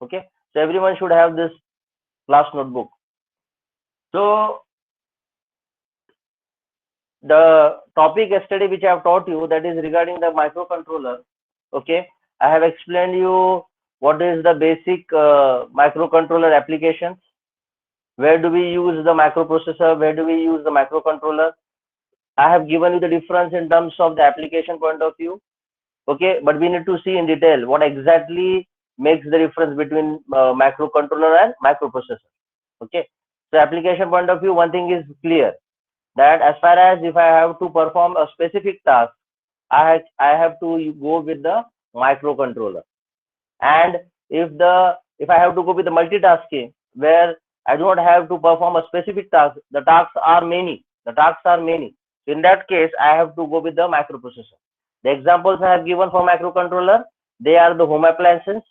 Okay, so everyone should have this class notebook. So the topic yesterday which I have taught you, that is regarding the microcontroller. Okay, I have explained you what is the basic microcontroller applications. Where do we use the microprocessor? Where do we use the microcontroller? I have given you the difference in terms of the application point of view. Okay, but we need to see in detail what exactly makes the difference between microcontroller and microprocessor. Okay, so application point of view, one thing is clear, that as far as if I have to perform a specific task, I have to go with the microcontroller. And if I have to go with the multitasking, where I do not have to perform a specific task, the tasks are many. The tasks are many. So in that case, I have to go with the microprocessor. The examples I have given for microcontroller, they are the home appliances.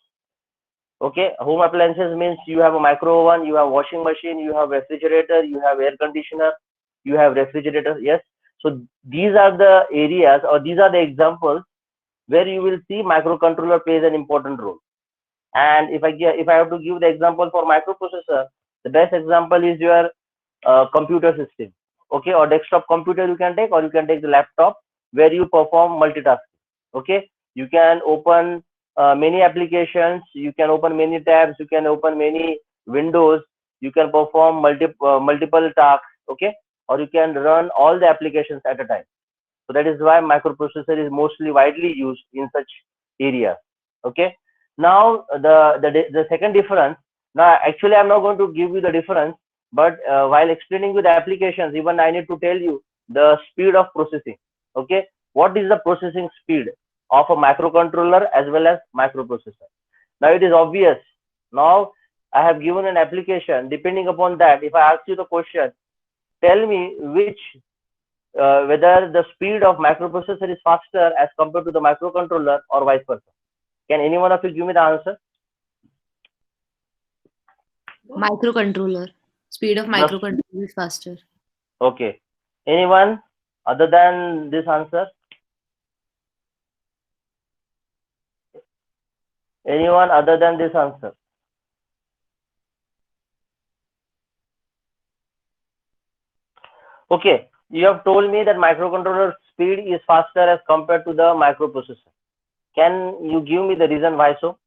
Okay, home appliances means you have a micro oven, you have washing machine, you have refrigerator, you have air conditioner, you have refrigerator. Yes, so these are the areas, or these are the examples where you will see microcontroller plays an important role. And if I have to give the example for microprocessor, the best example is your computer system. Okay, or desktop computer you can take, or you can take the laptop, where you perform multitasking. Okay, you can open many applications, you can open many tabs, you can open many windows, you can perform multiple tasks. Okay, or you can run all the applications at a time. So that is why microprocessor is mostly widely used in such areas. Okay, now the second difference. Now actually I'm not going to give you the difference, but while explaining with applications, even I need to tell you the speed of processing. Okay, what is the processing speed of a microcontroller as well as microprocessor? Now it is obvious. Now I have given an application. Depending upon that, if I ask you the question, tell me which whether the speed of microprocessor is faster as compared to the microcontroller or vice versa. Can any one of you give me the answer? Microcontroller. Speed of The, microcontroller is faster. okay. Anyone other than this answer? Anyone other than this answer? Okay. You have told me that microcontroller speed is faster as compared to the microprocessor. Can you give me the reason why so?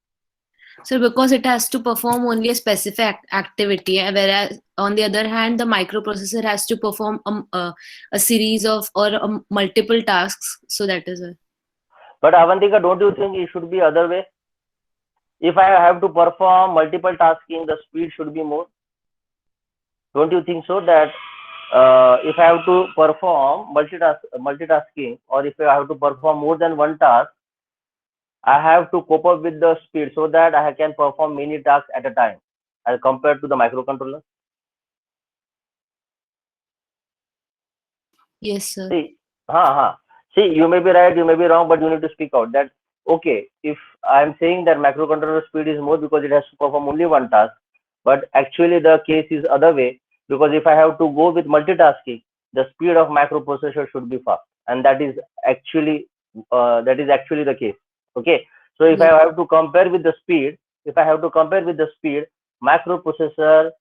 So because it has to perform only a specific activity, whereas on the other hand, the microprocessor has to perform a series of or multiple tasks. So that is it. But Avantika, don't you think it should be other way? If I have to perform multiple tasking, the speed should be more. Don't you think so? That if I have to perform multitasking, or if I have to perform more than one task, I have to cope up with the speed so that I can perform many tasks at a time as compared to the microcontroller. Yes, sir. See, see, you may be right, you may be wrong, but you need to speak out that okay, if I am saying that microcontroller speed is more because it has to perform only one task, but actually the case is other way, because if I have to go with multitasking, the speed of microprocessor should be fast, and that is actually the case. Okay, so if I Yes. have to compare with the speed, if I have to compare with the speed, microprocessor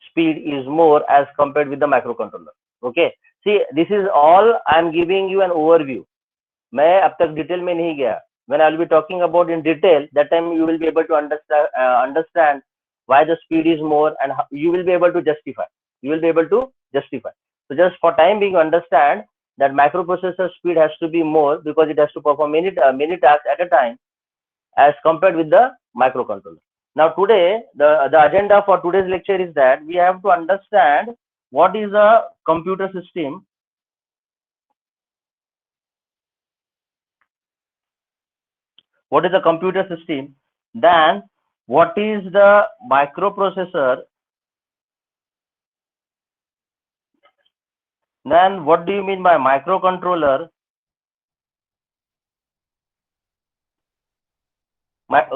speed is more as compared with the microcontroller. Okay, see, this is all I am giving you an overview. मैं अब तक detail में नहीं गया. When I will be talking about in detail, that time you will be able to understand why the speed is more, and you will be able to justify. You will be able to justify. So just for time being, understand that microprocessor speed has to be more because it has to perform many tasks at a time as compared with the microcontroller. Now today, the agenda for today's lecture is that we have to understand what is a computer system, what is a computer system, then what is the microprocessor, then what do you mean by microcontroller,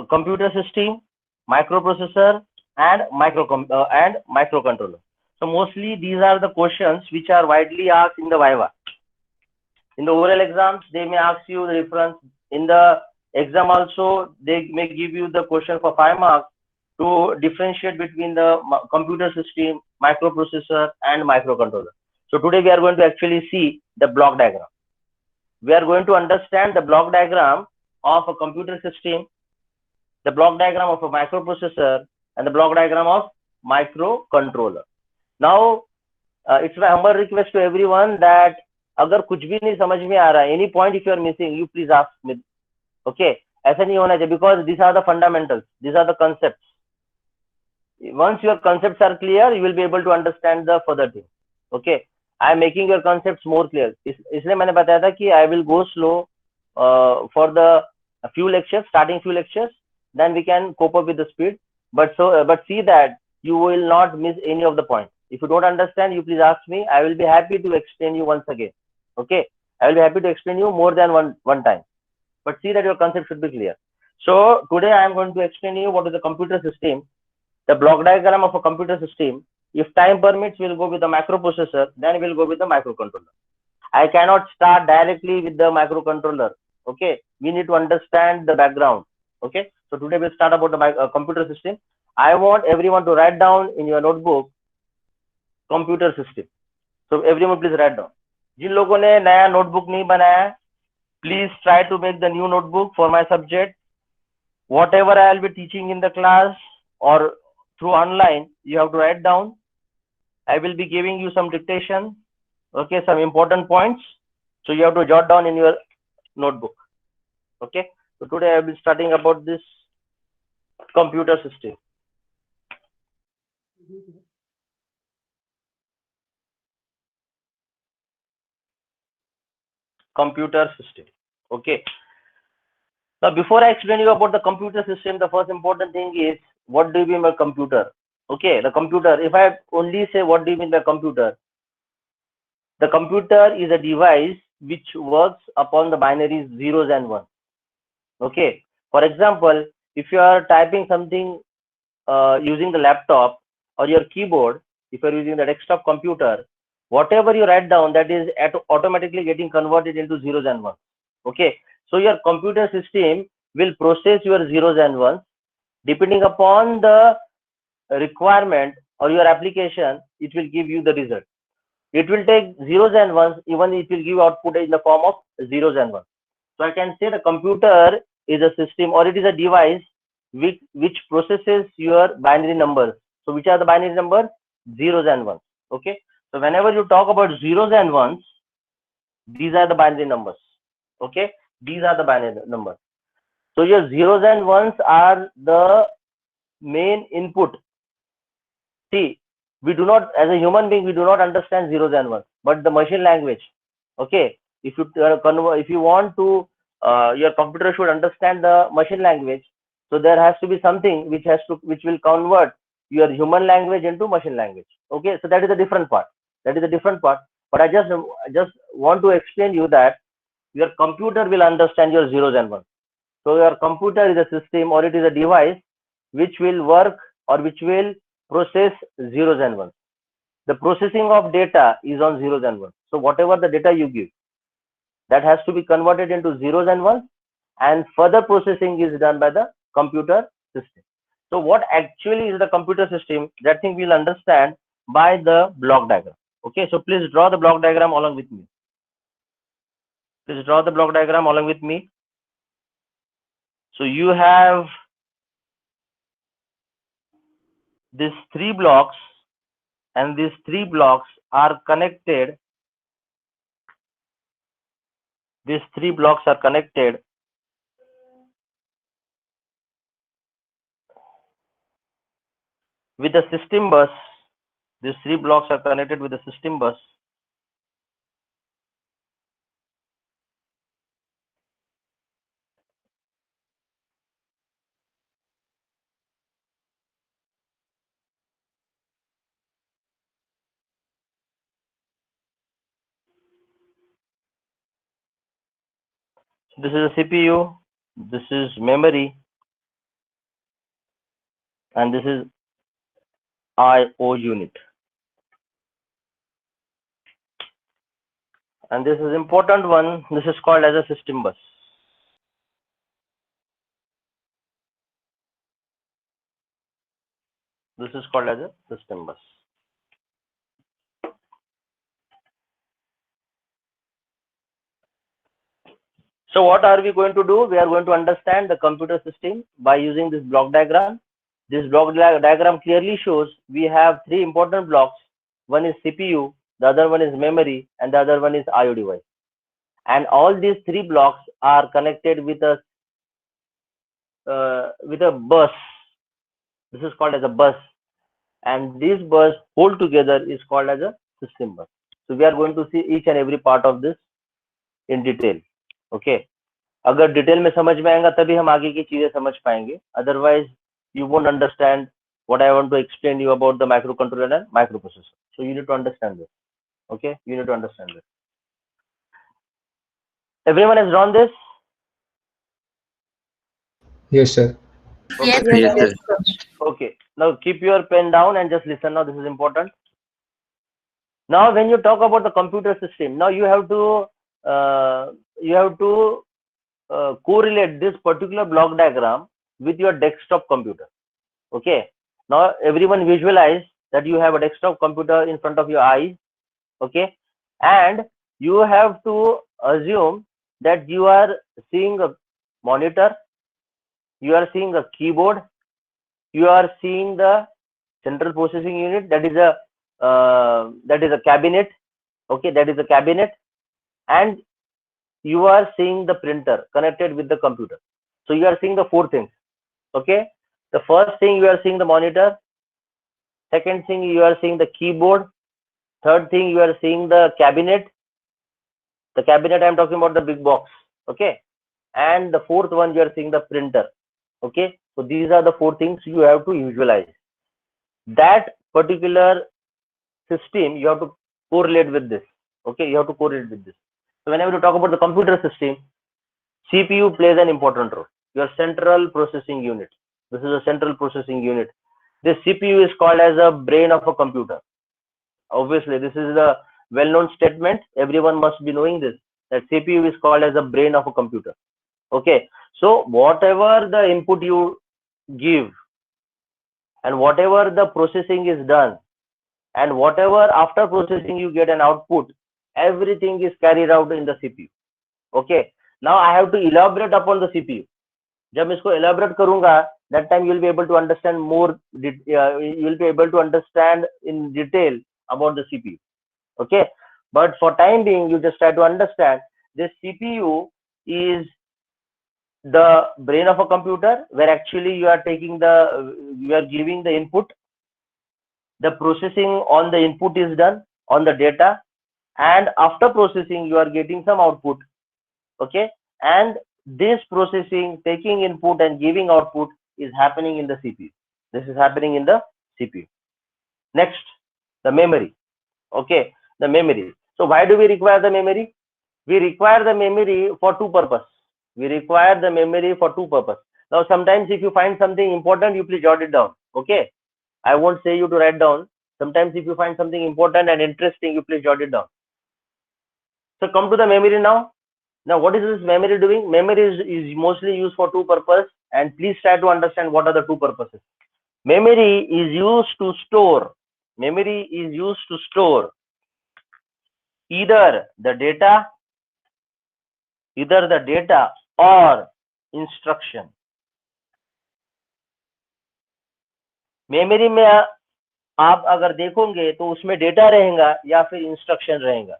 computer system, microprocessor, and microcontroller. So mostly these are the questions which are widely asked in the Viva. In the oral exams, they may ask you the difference. In the exam also, they may give you the question for 5 marks. to differentiate between the computer system, microprocessor, and microcontroller. So today we are going to actually see the block diagram. We are going to understand the block diagram of a computer system, the block diagram of a microprocessor, and the block diagram of microcontroller. Now, it's my humble request to everyone that अगर कुछ भी नहीं समझ में आ रहा है, any point if you are missing, you please ask me. Okay, ऐसा नहीं होना चाहिए because these are the fundamentals, these are the concepts. Once your concepts are clear, you will be able to understand the further thing. Okay, I am making your concepts more clear. इसलिए मैंने बताया था कि I will go slow for the few lectures, starting few lectures, then we can cope up with the speed. But see that you will not miss any of the points. If you don't understand, you please ask me. I will be happy to explain you once again. Okay, I will be happy to explain you more than one time. But see that your concept should be clear. So today I am going to explain you what is the computer system, the block diagram of a computer system. If time permits, we'll go with the microprocessor, then we'll go with the microcontroller. I cannot start directly with the microcontroller. Okay, we need to understand the background. Okay, so today we'll start about the computer system. I want everyone to write down in your notebook computer system. So everyone please write down. जिन लोगों ने नया notebook नहीं बनाया, please try to make the new notebook for my subject. Whatever I will be teaching in the class or through online, you have to write down. I will be giving you some dictation, okay, some important points. So you have to jot down in your notebook. Okay, so today I will be starting about this computer system. Computer system. Okay. Now, before I explain you about the computer system, the first important thing is what do you mean by computer? Okay, the computer. If I only say what do you mean by computer, the computer is a device which works upon the binaries zeros and ones. Okay. For example, if you are typing something using the laptop or your keyboard, if you are using the desktop computer, whatever you write down, that is automatically getting converted into zeros and ones. Okay, so your computer system will process your zeros and ones depending upon the requirement or your application. It will give you the result. It will take zeros and ones, even it will give output in the form of zeros and ones. So I can say the computer is a system or it is a device which processes your binary numbers. So which are the binary numbers? Zeros and ones. Okay, so whenever you talk about zeros and ones, these are the binary numbers. Okay, these are the binary numbers. So your zeros and ones are the main input. See, we do not, as a human being, we do not understand zeros and ones, but the machine language. Okay, if you want to, your computer should understand the machine language. So there has to be something which will convert your human language into machine language. Okay, so that is a different part. That is a different part. But I just want to explain you that your computer will understand your zeros and ones. So your computer is a system or it is a device which will work or which will process zeros and ones. The processing of data is on zeros and ones. So whatever the data you give, that has to be converted into zeros and ones, and further processing is done by the computer system. So what actually is the computer system? That thing we'll understand by the block diagram. Okay, so please draw the block diagram along with me. Please draw the block diagram along with me. So you have these three blocks, and these three blocks are connected. These three blocks are connected with the system bus. These three blocks are connected with the system bus. This is a CPU, this is memory, and this is I/O unit. And this is important one. This is called as a system bus. This is called as a system bus. So what are we going to do? We are going to understand the computer system by using this block diagram. This block diagram clearly shows we have three important blocks. One is CPU, the other one is memory, and the other one is IO device. And all these three blocks are connected with a bus. This is called as a bus, and this bus hold together is called as a system bus. So we are going to see each and every part of this in detail. Okay. अगर detail में समझ में आएगा तभी हम आगे की चीजें समझ पाएंगे. Otherwise you won't understand what I want to explain you about the microcontroller and microprocessor. So you need to understand this. Okay, you need to understand this. Everyone has drawn this? Yes, sir. Yes, Yes, yes, sir. Okay, now keep your pen down and just listen. Now this is important. Now when you talk about the computer system, now you have to correlate this particular block diagram with your desktop computer. Okay, now everyone visualize that you have a desktop computer in front of your eyes. Okay, and you have to assume that you are seeing a monitor, you are seeing a keyboard, you are seeing the central processing unit, that is a cabinet. Okay, that is a cabinet, and you are seeing the printer connected with the computer. So you are seeing the four things. Okay, the first thing you are seeing the monitor, second thing you are seeing the keyboard, third thing you are seeing the cabinet. The cabinet I am talking about the big box. Okay, and the fourth one you are seeing the printer. Okay, so these are the four things you have to visualize. That particular system you have to correlate with this. Okay, you have to correlate with this. So whenever you talk about the computer system, CPU plays an important role. Your central processing unit. This is a central processing unit. This CPU is called as a brain of a computer. Obviously, this is a well-known statement. Everyone must be knowing this, that CPU is called as a brain of a computer. Okay, so whatever the input you give and whatever the processing is done and whatever after processing you get an output, everything is carried out in the CPU. Okay, now I have to elaborate upon the CPU. जब मैं इसको elaborate करूंगा, that time you will be able to understand more. You will be able to understand in detail about the CPU. Okay, but for time being, you just try to understand this CPU is the brain of a computer, where actually you are giving the input. The processing on the input is done on the data, and after processing you are getting some output. Okay, and this processing, taking input and giving output, is happening in the CPU. This is happening in the CPU. Next, the memory. Okay, the memory. So why do we require the memory? We require the memory for two purposes. We require the memory for two purposes. Now sometimes if you find something important, you please jot it down. Okay, I won't say you to write down. Sometimes if you find something important and interesting, you please jot it down. So come to the memory now. Now what is this memory doing? Memory is mostly used for two purposes, and please try to understand what are the two purposes. Memory is used to store. Memory is used to store either the data or instruction. Memory में आप अगर देखोगे तो उसमें data रहेगा या फिर instruction रहेगा.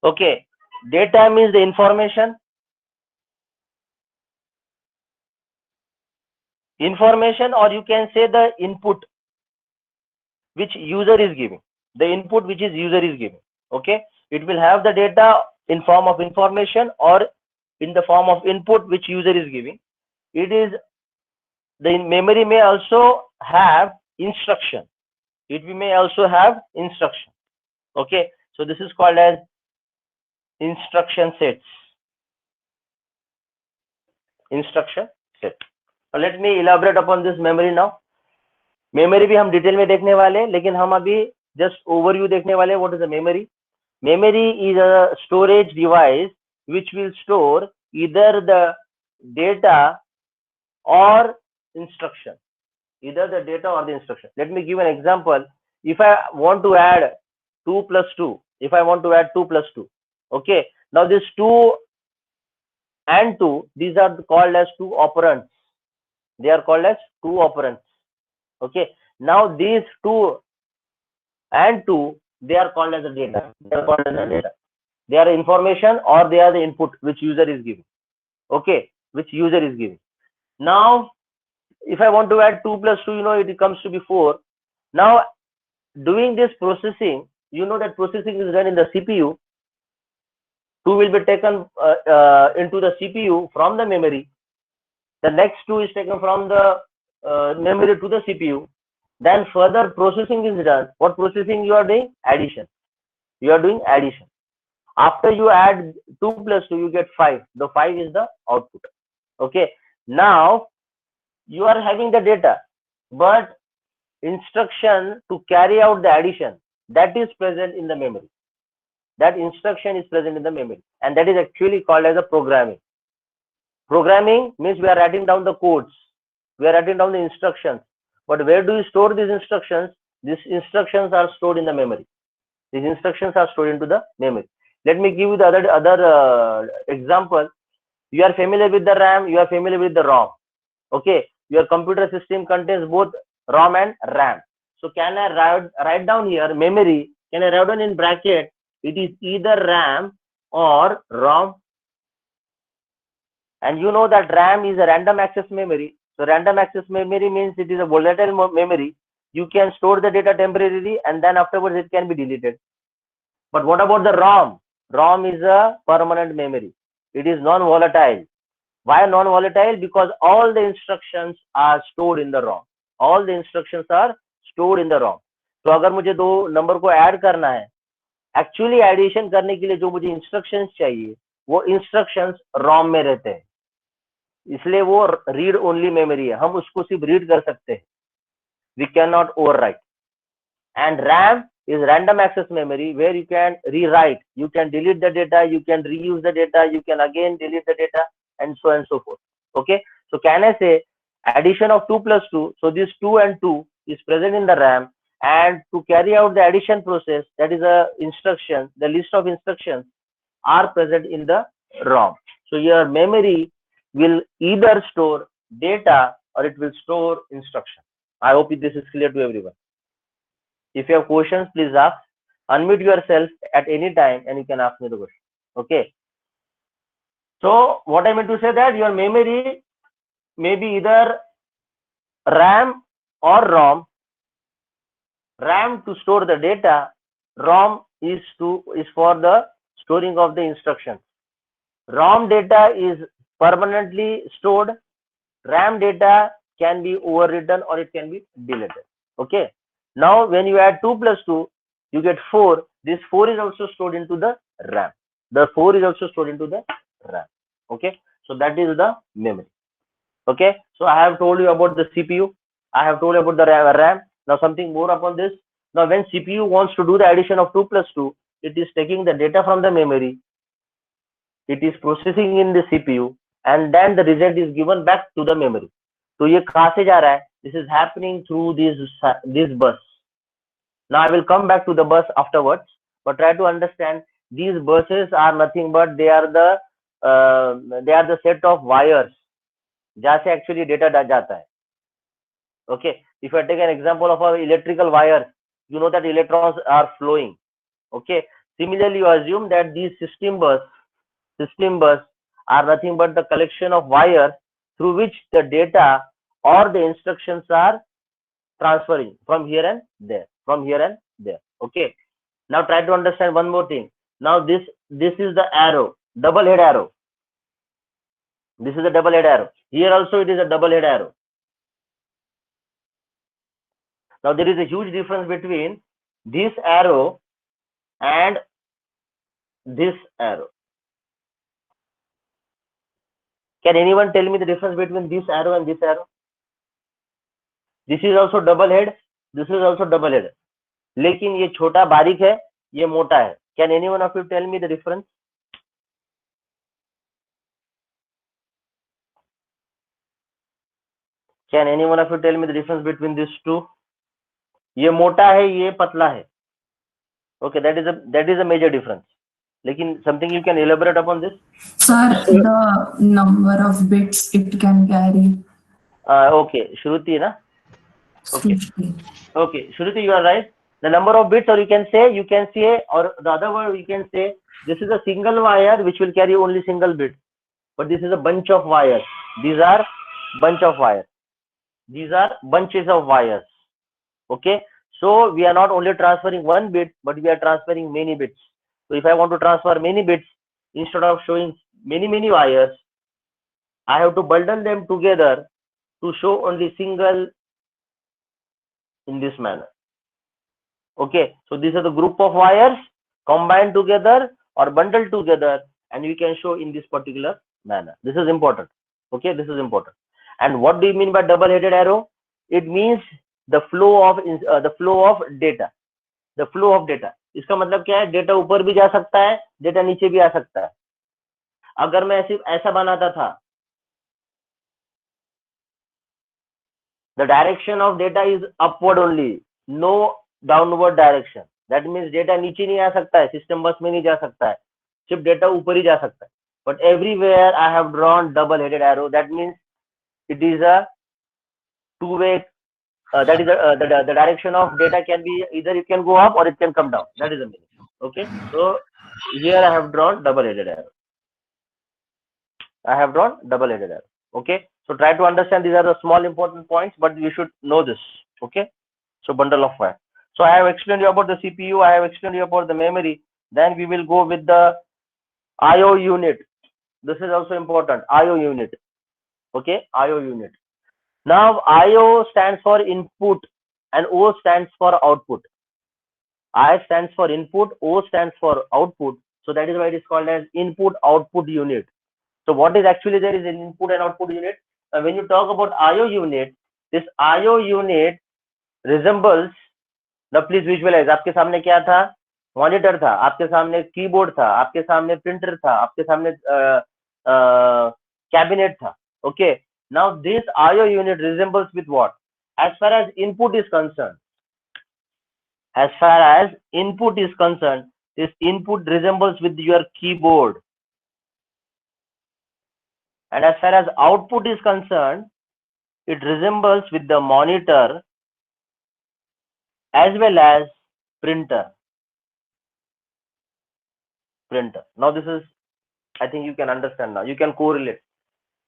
Okay, data means the information, or you can say the input which user is giving. The input which is user is giving. Okay, it will have the data in form of information or in the form of input which user is giving. It is the memory may also have instruction. It may also have instruction. Okay, so this is called as instruction sets. Instruction set. Now let me elaborate upon this memory now. Memory भी हम detail में देखने वाले हैं, लेकिन हम अभी just overview देखने वाले हैं. What is the memory? Memory is a storage device which will store either the data or instruction. either the data or the instruction. Let me give an example. If I want to add 2 plus 2, if I want to add 2 plus 2, okay, now this 2 and 2, these are called as two operands. They are called as two operands. Okay, now these 2 and 2, they are called as a data. They are called as a data. They are information or they are the input which user is giving. Okay, which user is giving. Now, if I want to add 2 plus 2, it comes to be 4. Now, doing this processing, that processing is done in the CPU. 2 will be taken into the CPU from the memory. The next 2 is taken from the memory to the CPU. Then further processing is done. What processing you are doing? Addition. You are doing addition. After you add 2 plus 2, you get 5. The 5 is the output. Okay. Now, you are having the data, but instruction to carry out the addition, that is present in the memory. That instruction is present in the memory. And that is actually called as a programming. Programming means we are writing down the codes. We are writing down the instructions. But where do you store these instructions? These instructions are stored in the memory. These instructions are stored into the memory. Let me give you the other example. You are familiar with the RAM, you are familiar with the ROM. Okay, your computer system contains both ROM and RAM. So can I write down here memory? Can I write down in bracket? It is either RAM or ROM. And you know that RAM is a random access memory. So random access memory means it is a volatile memory. You can store the data temporarily and then afterwards it can be deleted. But what about the ROM? ROM is a permanent memory. It is non-volatile. Why non-volatile? Because all the instructions are stored in the ROM. All the instructions are stored in the ROM. तो अगर मुझे दो number को add करना है, actually addition करने के लिए जो मुझे इंस्ट्रक्शंस चाहिए वो इंस्ट्रक्शंस ROM में रहते हैं, इसलिए वो रीड ओनली मेमोरी है, हम उसको सिर्फ रीड कर सकते हैं, we can not overwrite. And RAM is random access memory where you can rewrite, you can delete the data, you can reuse the data, you can again delete the data, and so on and so forth. Okay, so can I say addition of 2 plus 2? So this 2 and 2 is present in the RAM, and to carry out the addition process, that is a instruction, the list of instructions are present in the ROM. So your memory will either store data or it will store instruction. I hope this is clear to everyone. If you have questions, please ask. Unmute yourself at any time and you can ask me the question. Okay. So what I meant to say that your memory may be either RAM or ROM. RAM to store the data, ROM is for the storing of the instructions. ROM data is permanently stored. RAM data can be overwritten or it can be deleted. Okay. Now, when you add 2 plus 2, you get 4. This 4 is also stored into the RAM. The 4 is also stored into the RAM. Okay. So that is the memory. Okay. So I have told you about the CPU. I have told you about the RAM. Now something more upon this. Now when CPU wants to do the addition of 2 plus 2, it is taking the data from the memory. It is processing in the CPU and then the result is given back to the memory. So ये कहाँ से जा रहा है? This is happening through this bus. Now I will come back to the bus afterwards, but try to understand these buses are nothing but they are the set of wires जहाँ से actually data जाता है. Okay, if I take an example of our electrical wires, you know that electrons are flowing. Okay, similarly you assume that these system bus are nothing but the collection of wires through which the data or the instructions are transferring from here and there, Okay, now try to understand one more thing. Now this is the arrow, double head arrow. This is a double head arrow. Here also it is a double head arrow. Now there is a huge difference between this arrow and this arrow. Can anyone tell me the difference between this arrow and this arrow? This is also double head. This is also double head. लेकिन ये छोटा बारीक है, ये मोटा है. Can anyone of you tell me the difference? Can any one of you tell me the difference between these two? ये मोटा है, ये पतला है. Okay, that is a major difference. लेकिन something you can elaborate upon this? Sir, the number of bits it can carry. Okay, Shruti, na? Okay. Shruti. Okay, Shruti, you are right. The number of bits, or you can say, or the other word you can say, this is a single wire which will carry only single bit. But this is a bunch of wires. These are bunch of wires. These are bunches of wires. Okay. So we are not only transferring one bit, but we are transferring many bits. So if I want to transfer many bits, instead of showing many wires, I have to bundle them together to show only single in this manner. Okay, so these are the group of wires combined together or bundled together, and we can show in this particular manner. This is important. Okay, this is important. And what do you mean by double-headed arrow? It means the flow of data. The flow of data. इसका मतलब क्या है? Data ऊपर भी जा सकता है, data नीचे भी आ सकता है. अगर मैं सिर्फ ऐसा बनाता था, the direction of data is upward only, no downward direction. That means data नीचे नहीं आ सकता है, system bus में नहीं जा सकता है, सिर्फ डेटा ऊपर ही जा सकता है. But everywhere I have drawn double-headed arrow. That means it is a two-way. That is the direction of data can be either it can go up or it can come down. That is the meaning. Okay. So here I have drawn double-headed arrow. I have drawn double-headed arrow. Okay. So try to understand, these are the small important points, but you should know this. Okay. So bundle of wire. So I have explained you about the CPU. I have explained you about the memory. Then we will go with the IO unit. This is also important. IO unit. Okay. IO unit. Now IO stands for input and O stands for output. I stands for input, O stands for output. So that is why it is called as input output unit. So what is actually there is an input and output unit. When you talk about IO unit, this IO unit resembles, now please visualize, आपके सामने क्या था? Monitor था, आपके सामने keyboard था, आपके सामने प्रिंटर था, आपके सामने कैबिनेट था. Okay. Now this IO unit resembles with what? As far as input is concerned, this input resembles with your keyboard. And as far as output is concerned, it resembles with the monitor as well as printer. Now this is, I think you can understand now. You can correlate.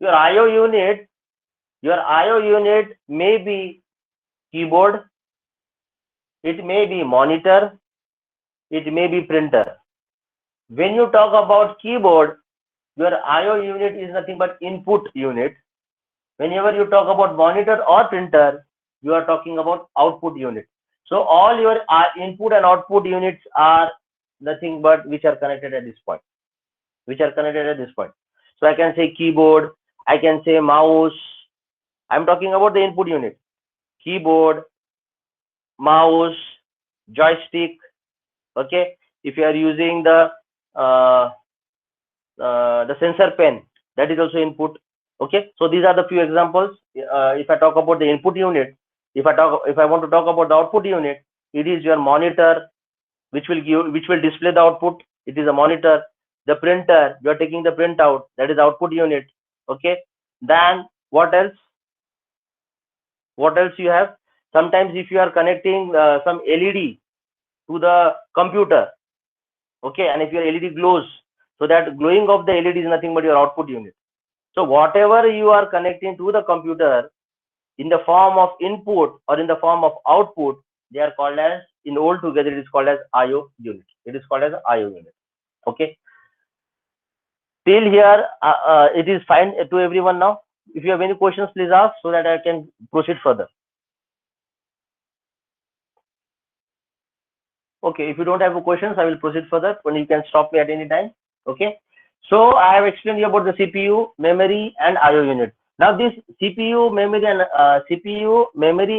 Your IO unit may be keyboard, it may be monitor, it may be printer. When you talk about keyboard, your IO unit is nothing but input unit. Whenever you talk about monitor or printer, you are talking about output unit. So all your input and output units are nothing but which are connected at this point. So I can say keyboard, I can say mouse. I'm talking about the input unit. Keyboard, mouse, joystick. Okay. If you are using the sensor pen, that is also input. Okay. So these are the few examples. If I talk about the input unit, if I want to talk about the output unit, it is your monitor, which will display the output. It is a monitor. The printer, you are taking the printout, that is output unit. Okay. Then what else you have? Sometimes if you are connecting some LED to the computer, okay, and if your LED glows, so that glowing of the LED is nothing but your output unit. So whatever you are connecting to the computer in the form of input or in the form of output, they are called as, in all together, it is called as IO unit. It is called as IO unit. Okay. Till here, it is fine to everyone now. If you have any questions, please ask so that I can proceed further. Okay, if you don't have questions, I will proceed further. When you can stop me at any time. Okay. So I have explained you about the CPU, memory, and IO unit. Now this CPU, memory,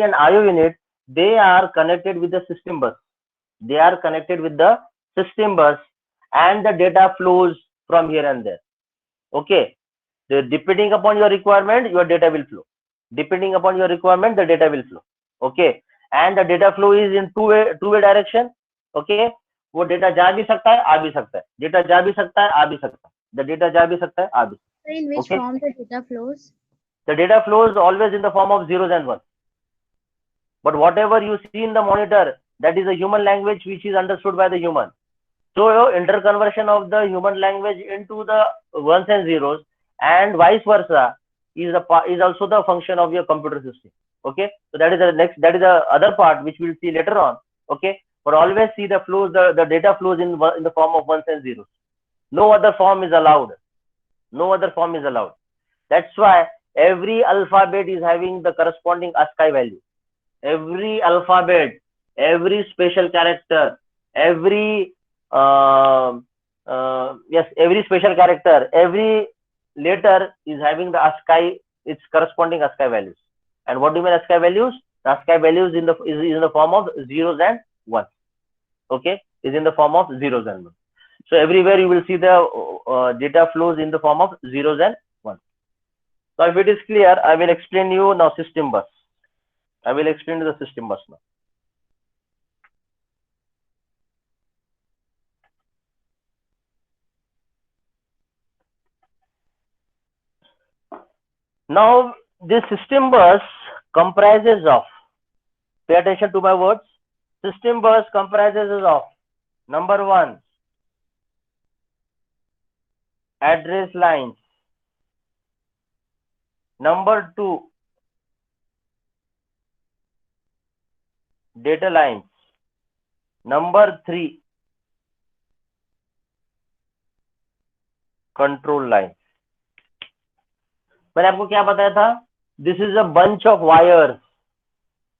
and IO unit, they are connected with the system bus. And the data flows from here and there. Okay. Depending upon your requirement, your data will flow. depending upon your requirement the data will flow. Okay, and the data flow is in two-way direction. Okay, वो data जा भी सकता है आ भी सकता है, data जा भी सकता है आ भी सकता है, the data जा भी सकता है आ भी सकता है. In which Okay. form the data flows? The data flows always in the form of zeros and ones. But whatever you see in the monitor, that is a human language which is understood by the human. So interconversion of the human language into the ones and zeros and vice versa is also the function of your computer system. Okay, so that is the other part which we'll see later on. Okay, but always see the flows, the data flows in the form of ones and zeros. No other form is allowed. No other form is allowed. That's why every alphabet is having the corresponding ASCII value. Every alphabet, every special character, every every special character, every letter is having the ASCII, its corresponding ASCII values. And what do you mean ASCII values? The ASCII values is in the form of zeros and ones. Okay, is in the form of zeros and ones. So everywhere you will see the data flows in the form of zeros and ones. So if it is clear, I will explain you now system bus. I will explain the system bus now. Now this system bus comprises of, pay attention to my words, system bus comprises of number 1, address lines, number 2, data lines, number 3, control lines. मैंने आपको क्या बताया था? This is a bunch of wires.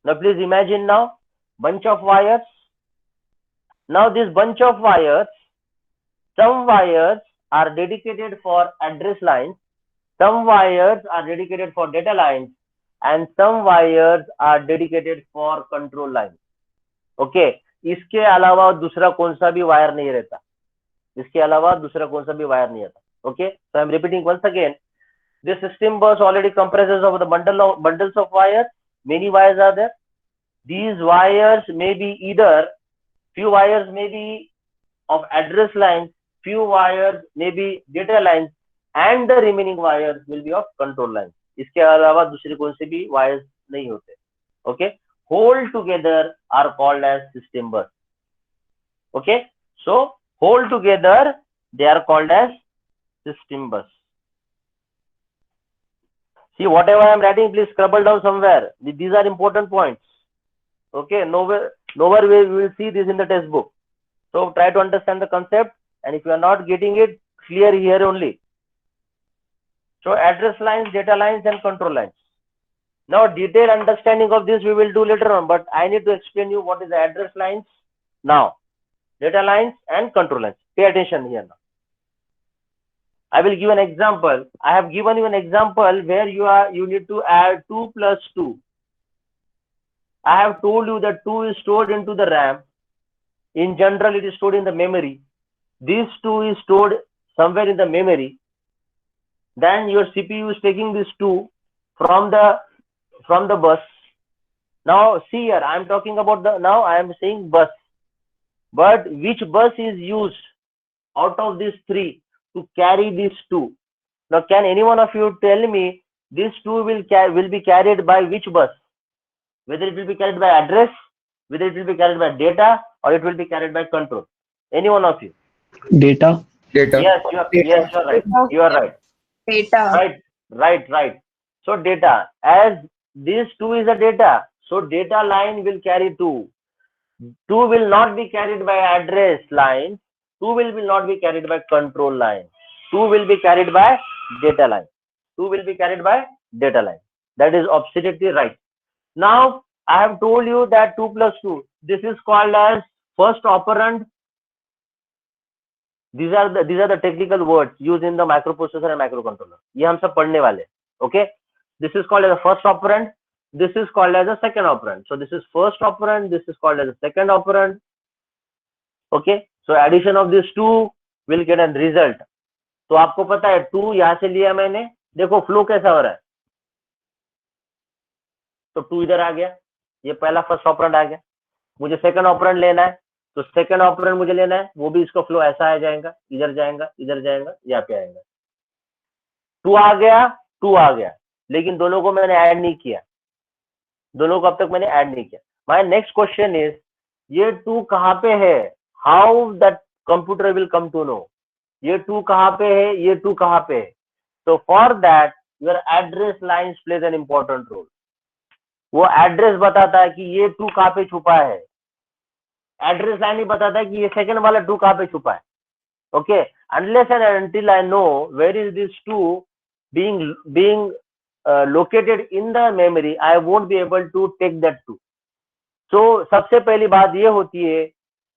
Now please imagine now, bunch of wires. Now this bunch of wires, some wires are dedicated for address lines, some wires are dedicated for data lines, and some wires are dedicated for control lines. Okay, इसके अलावा दूसरा कौन सा भी wire नहीं रहता. इसके अलावा दूसरा कौन सा भी वायर नहीं रहता. Okay, so I'm repeating once again. This system bus already comprises of the bundles of wires. Many wires are there. These wires may be either, few wires may be of address lines, few wires may be data lines, and the remaining wires will be of control lines. इसके अलावा दूसरे कौन से भी wires नहीं होते. Okay, whole together are called as system bus. Okay, so whole together they are called as system bus. See, whatever I am writing, please scribble down somewhere. These are important points. Okay, nowhere we will see this in the textbook. So try to understand the concept, and if you are not getting it, clear here only. So address lines, data lines, and control lines. Now detailed understanding of this we will do later on, but I need to explain you what is the address lines now, data lines and control lines. Pay attention here now. I will give an example. I have given you an example where you need to add 2 plus 2. I have told you that 2 is stored into the RAM. In general, it is stored in the memory. This 2 is stored somewhere in the memory. Then your CPU is taking this 2 from the bus. Now see here, I am talking about now I am saying bus. But which bus is used out of these 3 to carry these 2? Now can any one of you tell me this 2 will be carried by which bus? Whether it will be carried by address, whether it will be carried by data, or it will be carried by control. Any one of you? Data. Yes, you are right. You are right. Data. Right. So data, as this 2 is a data, so data line will carry 2. 2 will not be carried by address line. 2 will not be carried by control line. 2 will be carried by data line. 2 will be carried by data line. That is absolutely right. Now I have told you that 2 plus 2. This is called as first operand. These are the technical words used in the microprocessor and microcontroller. ये हम सब पढ़ने वाले. Okay. This is called as a first operand. This is called as a second operand. So this is first operand. This is called as a second operand. Okay. So addition of these 2 will get a result. तो आपको पता है 2 यहाँ से लिया मैंने. देखो flow कैसा हो रहा है. तो 2 इधर आ गया, ये पहला फर्स्ट ऑपरेंड आ गया। मुझे सेकंड ऑपरेंड लेना है, तो सेकंड ऑपरेंड मुझे लेना है, वो भी इसका फ्लो ऐसा आ जाएगा, इधर जाएगा, इधर जाएगा, यहाँ पे आएगा। 2 आ गया, 2 आ गया, लेकिन दोनों को मैंने ऐड नहीं किया, दोनों को अब तक मैंने ऐड नहीं किया। माय नेक्स्ट क्वेश्चन इज, ये 2 कहाँ पे है, how that computer will come to know ये 2 कहाँ पे है, ये 2 कहाँ पे है। तो for that your address lines plays an important role. वो एड्रेस बताता है कि ये 2 कहाँ पे छुपा है, एड्रेस लाइन ही बताता है कि ये सेकंड वाला 2 कहाँ पे छुपा है। Okay, unless and until I know where is this 2 being located in the memory, I won't be able to take that 2. So सबसे पहली बात ये होती है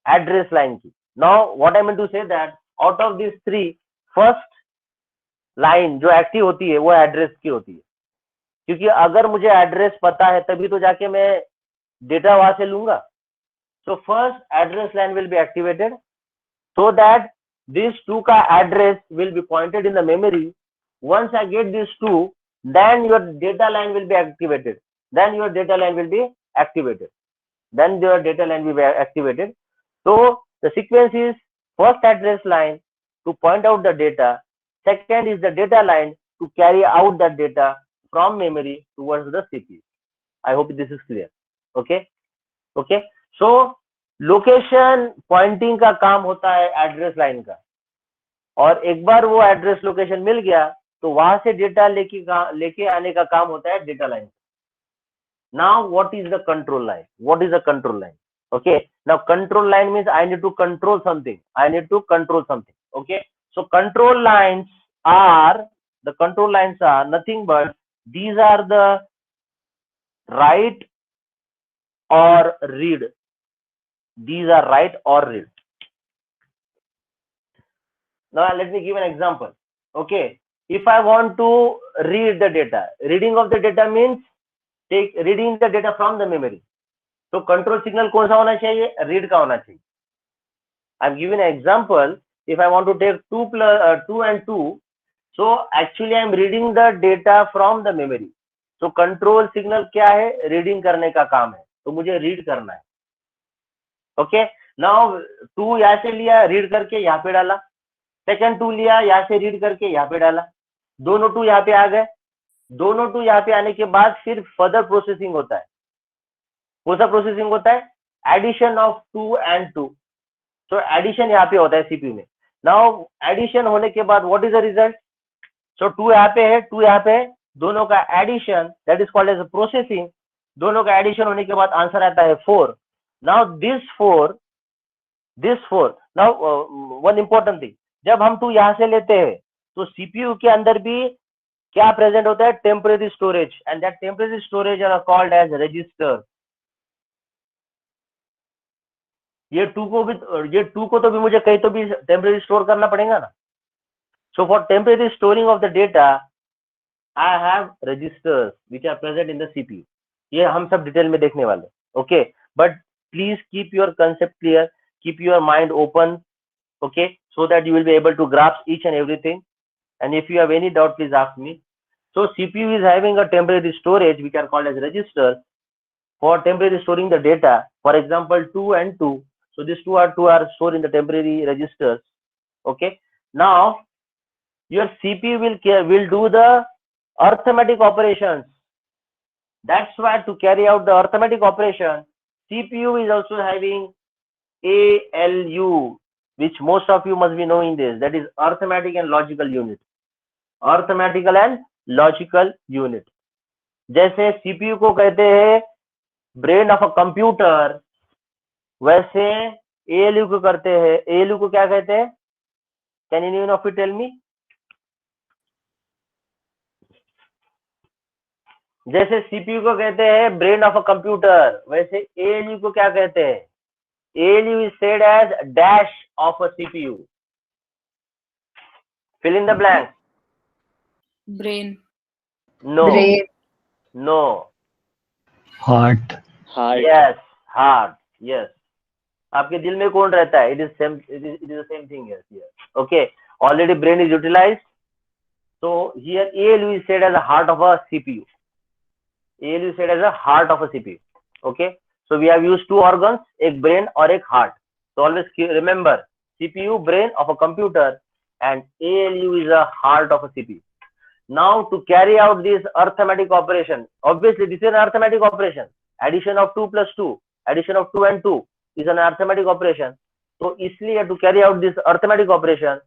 एड्रेस लाइन की। Now what I mean to say that out of this 3, first line जो active होती है वो एड्रेस की होती है, क्योंकि अगर मुझे एड्रेस पता है तभी तो जाके मैं डेटा वहां से लूंगा। So first address line will be activated so that this 2 का address will be pointed in the memory. Once I get this 2, then your data line will be activated. Then your data line will be activated. So the sequence is first address line to point out the data. Second is the data line to carry out that data from memory towards the CPU. I hope this is clear. Okay. So location pointing का काम होता है address line का, और एक बार वो address location मिल गया तो वहां से डेटा लेके आने का काम होता है data line. Now what is the control line? Okay, now control line means I need to control something. Okay, so control lines are nothing but these are the write और read. These are write or read. Now let me give an example. Okay, if I want to read the data, reading of the data means reading the data from the memory. So control signal कौन सा होना चाहिए? read का होना चाहिए. I'm giving an example. If I want to take 2 and 2, so actually I'm reading the data from the memory. So control signal क्या है? reading करने का काम है, तो मुझे read करना है। ओके, नाउ 2 यहाँ से लिया, रीड करके यहाँ पे डाला, सेकंड 2 लिया, यहाँ से रीड करके यहाँ पे डाला, दोनों 2 यहाँ पे आ गए। दोनों 2 यहाँ पे आने के बाद फिर फर्दर प्रोसेसिंग होता है। कौन सा प्रोसेसिंग होता है? Addition of 2 and 2। So addition यहाँ पे होता है सीपीयू में। नाउ एडिशन होने के बाद व्हाट इज द रिजल्ट? सो 2 यहाँ पे है, 2 यहाँ पे है, दोनों का addition, that is called as processing. दोनों का एडिशन होने के बाद आंसर आता है 4। Now this 4, now one important thing, जब हम 2 यहाँ से लेते हैं तो सीपीयू के अंदर भी क्या प्रेजेंट होता है? Temporary storage, and that temporary storage are called as register. ये 2 को तो भी मुझे कहीं तो भी टेम्परेरी स्टोर करना पड़ेगा ना। So for temporary storing of the data I have registers which are present in the CPU. ये हम सब डिटेल में देखने वाले। Okay, but please keep your concept clear, keep your mind open, okay, so that you will be able to grasp each and everything. And if you have any doubt, please ask me. So CPU is having a temporary storage which are called as registers for temporary storing the data. For example, 2 and 2, so these 2 are stored in the temporary registers. Okay, now your CPU will do the arithmetic operations. That's why to carry out the arithmetic operation, CPU is also having ALU, which most of you must be knowing this. That is arithmetic and logical unit. जैसे CPU को कहते हैं brain of a computer, वैसे ALU को करते हैं, ALU को क्या कहते हैं? Can anyone of you tell me? जैसे सीपीयू को कहते हैं ब्रेन ऑफ अ कंप्यूटर, वैसे एएलयू को क्या कहते हैं? ALU is said as dash of a CPU. Fill in the blank. Brain. No, no. Heart. Yes, heart. Yes, आपके दिल में कौन रहता है? It is the same thing here. Okay, already brain is utilized, so here ALU is said as a heart of a CPU. ALU said as a heart of a CPU. Okay, so we have used two organs, एक brain और एक heart. So always remember CPU, brain of a computer, and ALU is a heart of a CPU. Now to carry out this arithmetic operation, obviously this is an arithmetic operation. Addition of 2 plus 2, addition of 2 and 2 is an arithmetic operation. So इसलिए to carry out this arithmetic operation,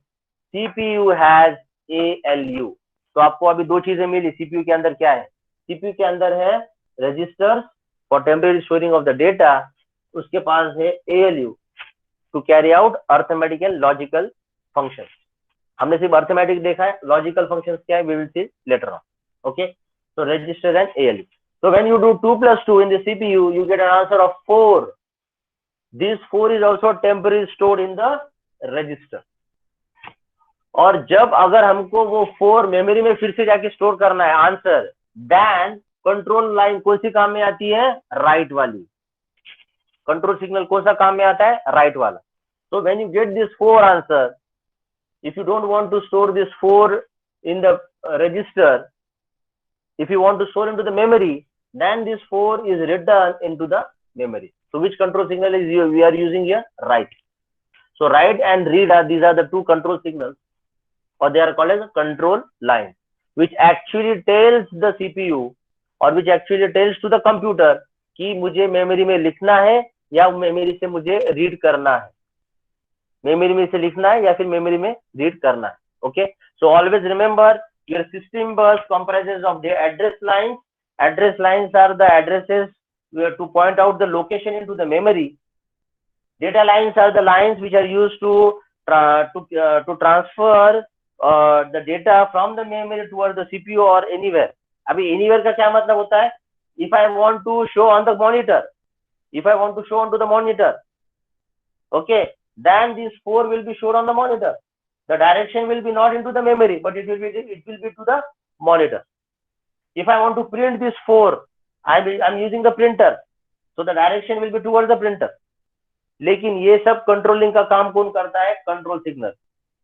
CPU has ALU. तो आपको अभी दो चीजें मिली. CPU के अंदर क्या है? CPU के अंदर है registers for temporary storing of the data. उसके पास है ALU to carry out arithmetic and logical functions. हमने सिर्फ अर्थमेटिक देखा है, लॉजिकल फंक्शंस क्या है, we will see later on. Okay, so register and ALU. So when you do 2 plus 2 in the CPU, you get an answer of 4. This 4 is also temporarily stored in the register. और जब अगर हमको वो 4 memory में फिर से जाके store करना है आंसर, then कंट्रोल लाइन कौन सी काम में आती है? राइट वाली. कंट्रोल सिग्नल कौन सा काम में आता है? राइट वाला. So when you get this 4 answer, if you don't want to store this 4 in the register, if you want to store into the memory, then this 4 is written into the memory. So which control signal is we are using here? Write. So write and read these are the two control signals, or they are called as a control line, which actually tells the CPU or which actually tells to the computer कि मुझे memory में लिखना है या memory से मुझे read करना है. मेमोरी में से लिखना है या फिर मेमोरी में रीड करना है. Okay, so always remember your system बस comprises of the address lines. Address lines are the addresses to point out the location into the memory. Data lines are the lines which are used to transfer the data from the memory towards the CPU or anywhere. अभी anywhere का क्या मतलब होता है? If I want to show on the monitor, if I want to show onto the monitor, okay, then this 4 will be shown on the monitor. The direction will be not into the memory, but it will be to the monitor. If I want to print this 4, I'm using the printer, so the direction will be towards the printer. लेकिन ये सब controlling का काम कौन करता है? Control signal.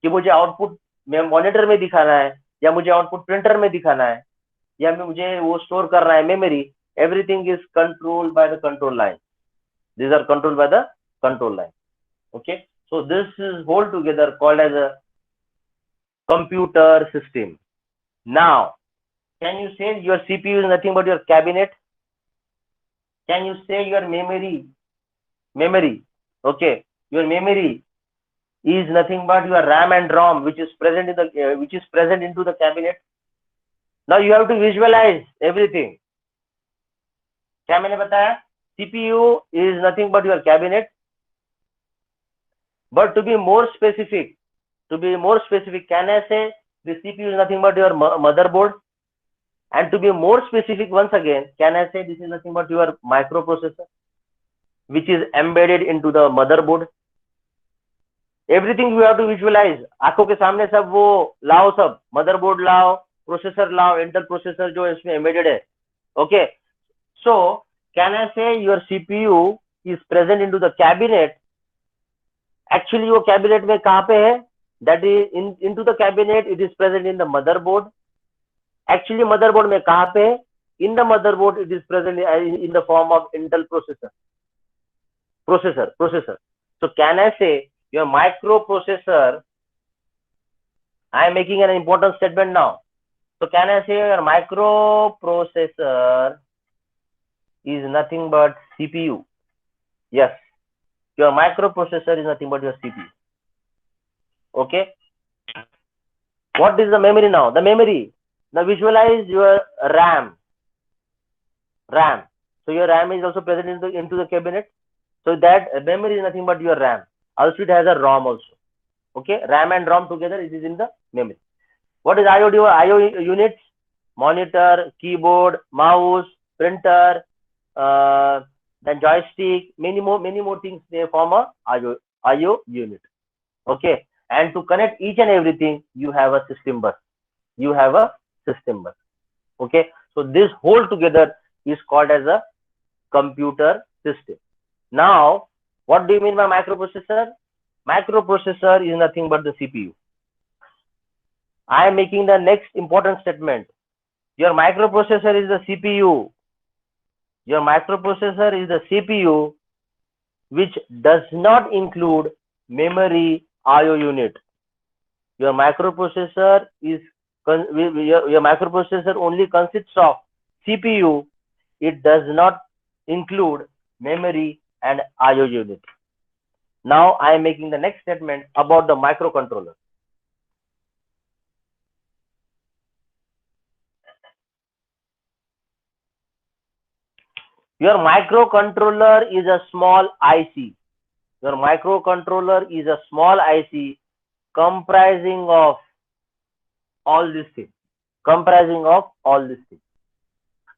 कि मुझे आउटपुट मॉनिटर में दिखाना है या मुझे आउटपुट प्रिंटर में दिखाना है या मुझे वो स्टोर करना है memory. Everything is controlled by the control line. These are controlled by the control line. Okay, so this is whole together called as a computer system. Now, can you say your CPU is nothing but your cabinet? Can you say your memory? Okay, your memory is nothing but your RAM and ROM, which is present into the cabinet. Now you have to visualize everything. क्या मैंने बताया? CPU is nothing but your cabinet. But to be more specific, can I say the CPU is nothing but your motherboard? And to be more specific once again, can I say this is nothing but your microprocessor, which is embedded into the motherboard? Everything you have to visualize. आंखों के सामने सब वो लाओ, सब motherboard लाओ, processor लाओ, Intel processor जो इसमें embedded है. Okay, so can I say your CPU is present into the cabinet? Actually वो cabinet में कहाँ पे है? That is into the cabinet, it is present in the motherboard. Actually motherboard में कहाँ पे है? In the motherboard it is present in the form of Intel processor. So can I say your microprocessor? I am making an important statement now. So can I say your microprocessor is nothing but CPU? Yes, your microprocessor is nothing but your CPU. Okay, what is the memory now? The memory. Now visualize your RAM. So your RAM is also present into the cabinet. So that memory is nothing but your RAM. Also it has a ROM also. Okay, RAM and ROM together, it is in the memory. What is IO units? Monitor, keyboard, mouse, printer, then joystick, many more things. They form a IO unit. Okay, and to connect each and everything, you have a system bus. Okay, so this whole together is called as a computer system. Now, what do you mean by microprocessor? Microprocessor is nothing but the CPU. I am making the next important statement. Your microprocessor is the CPU. Your microprocessor is the CPU which does not include memory IO unit. Your microprocessor only consists of CPU. It does not include memory and IO unit. Now I am making the next statement about the microcontroller. Your microcontroller is a small IC. Your microcontroller is a small IC comprising of all these things.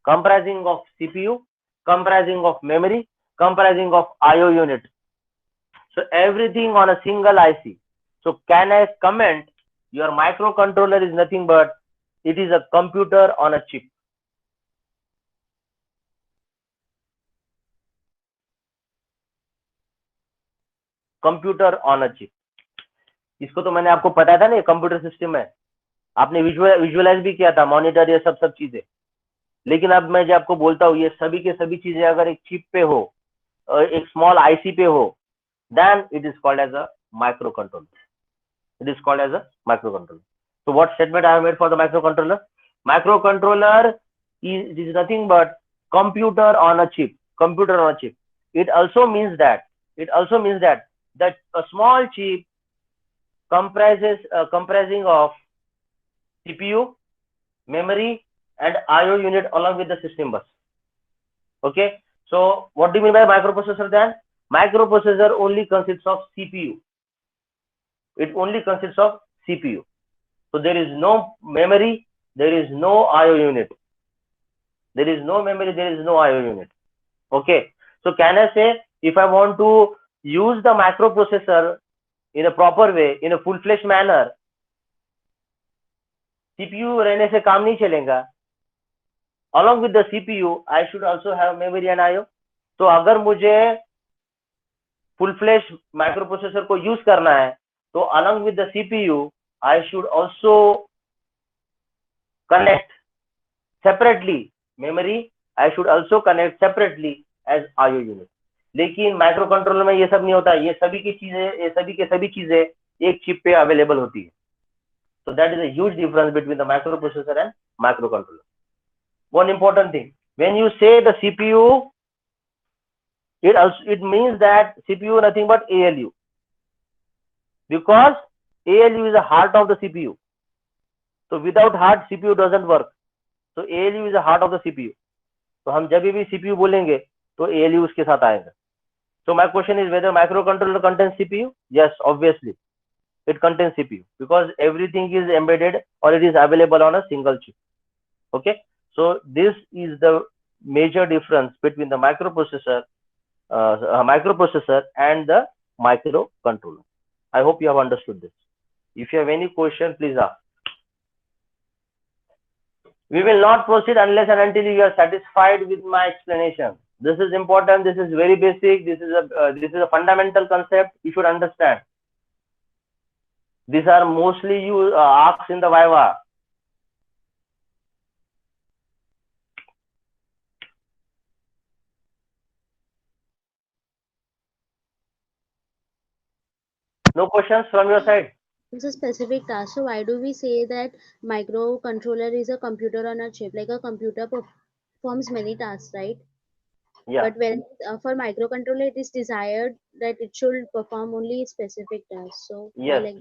Comprising of CPU, comprising of memory, comprising of IO unit. So everything on a single IC. So can I comment your microcontroller is nothing but it is a computer on a chip. Computer on a chip. इसको तो मैंने आपको पता था ना, computer system है, आपने visualise भी किया था, मॉनिटर ये सब चीजें. लेकिन अब मैं जो आपको बोलता हूँ ये सभी के सभी चीजें अगर एक चिप पे हो, एक स्मॉल आईसी पे हो, then it is called as a microcontroller. It is called as a microcontroller. So what statement I have made for the microcontroller? Microcontroller is nothing but computer on a chip. Computer on a chip. It also means that a small chip comprising of CPU, memory, and IO unit along with the system bus. Okay. So what do you mean by microprocessor then? Microprocessor only consists of CPU. It only consists of CPU. So there is no memory, there is no IO unit. There is no memory, there is no IO unit. Okay. So can I say if I want to use the microprocessor in a proper way, in a full-fledged manner, CPU रहने से काम नहीं चलेगा. Along with the CPU, I should also have memory and IO. तो अगर मुझे full-fledged microprocessor को use करना है, तो along with the CPU, I should also connect separately memory. I should also connect separately as IO unit. लेकिन microcontroller में ये सब नहीं होता. ये सभी के सभी चीजें एक चिप पे अवेलेबल होती है. So that is a huge difference between the microprocessor and microcontroller. One important thing, when you say the CPU, it means that CPU nothing but ALU, because ALU is the heart of the CPU. So without heart CPU doesn't work. So ALU is the heart of the CPU. तो हम जब भी CPU बोलेंगे तो ALU उसके साथ आएगा. So my question is whether microcontroller contains CPU? Yes, obviously it contains CPU, because everything is embedded or it is available on a single chip. Okay. So this is the major difference between the microprocessor and the microcontroller. I hope you have understood this. If you have any question, please ask. We will not proceed unless and until you are satisfied with my explanation. This is important. This is very basic. This is a fundamental concept you should understand. These are mostly asked in the Viva. No questions from your side? It's a specific task. So why do we say that microcontroller is a computer on a chip? Like a computer performs many tasks, right? Yeah. But when for microcontroller, it is desired that it should perform only specific tasks. So Yes. like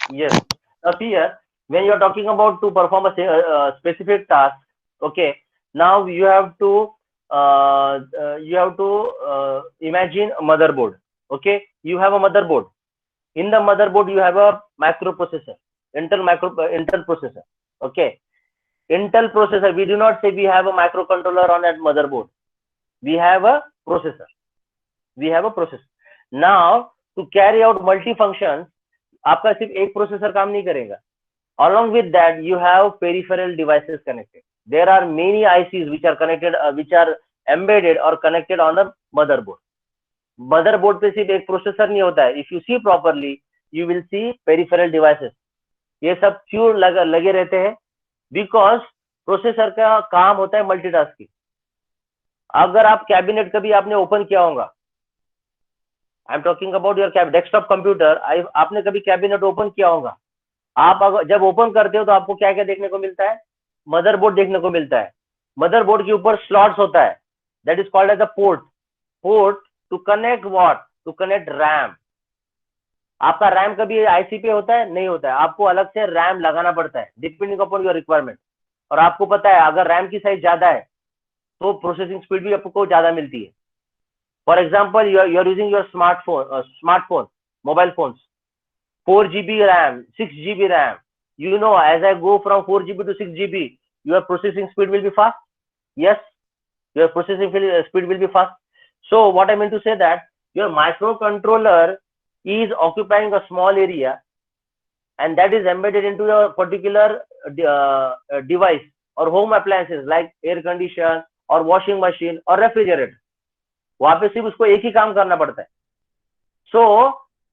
Yes. Now here, when you are talking about to perform a specific task, okay. Now you have to imagine a motherboard. Okay. You have a motherboard. In the motherboard, you have a microprocessor, Intel processor. Okay. Intel processor. We do not say we have a microcontroller on that motherboard. We have a processor. Now to carry out multi-functions, आपका सिर्फ एक processor काम नहीं करेगा. Along with that, you have peripheral devices connected. There are many ICs which are connected, which are embedded or connected on the motherboard. Motherboard पे सिर्फ एक processor नहीं होता है. If you see properly you will see peripheral devices. ये सब क्यों लगे रहते हैं? बिकॉज प्रोसेसर का काम होता है मल्टीटास्किंग. अगर आप कैबिनेट कभी आपने ओपन किया होगा, I am talking about your desktop computer, आपने कभी कैबिनेट ओपन किया होगा, आप अगर जब ओपन करते हो तो आपको क्या क्या देखने को मिलता है? मदरबोर्ड देखने को मिलता है। मदरबोर्ड के ऊपर स्लॉट्स होता है, that is called as a port to connect what? To connect RAM. आपका रैम कभी आईसी पे होता है? नहीं होता है, आपको अलग से रैम लगाना पड़ता है डिपेंडिंग अपॉन योर रिक्वायरमेंट। और आपको पता है अगर रैम की साइज ज्यादा है तो प्रोसेसिंग स्पीड भी आपको ज्यादा मिलती है। For example you are using your smartphone mobile phones, 4 GB RAM, 6 GB RAM. You know, as I go from 4 GB to 6 GB, your processing speed will be fast. Yes, your processing speed will be fast. So what I mean to say that your microcontroller is occupying a small area, and that is embedded into a particular device or home appliances like air conditioner or washing machine or refrigerator. वहां पे सिर्फ उसको एक ही काम करना पड़ता है. So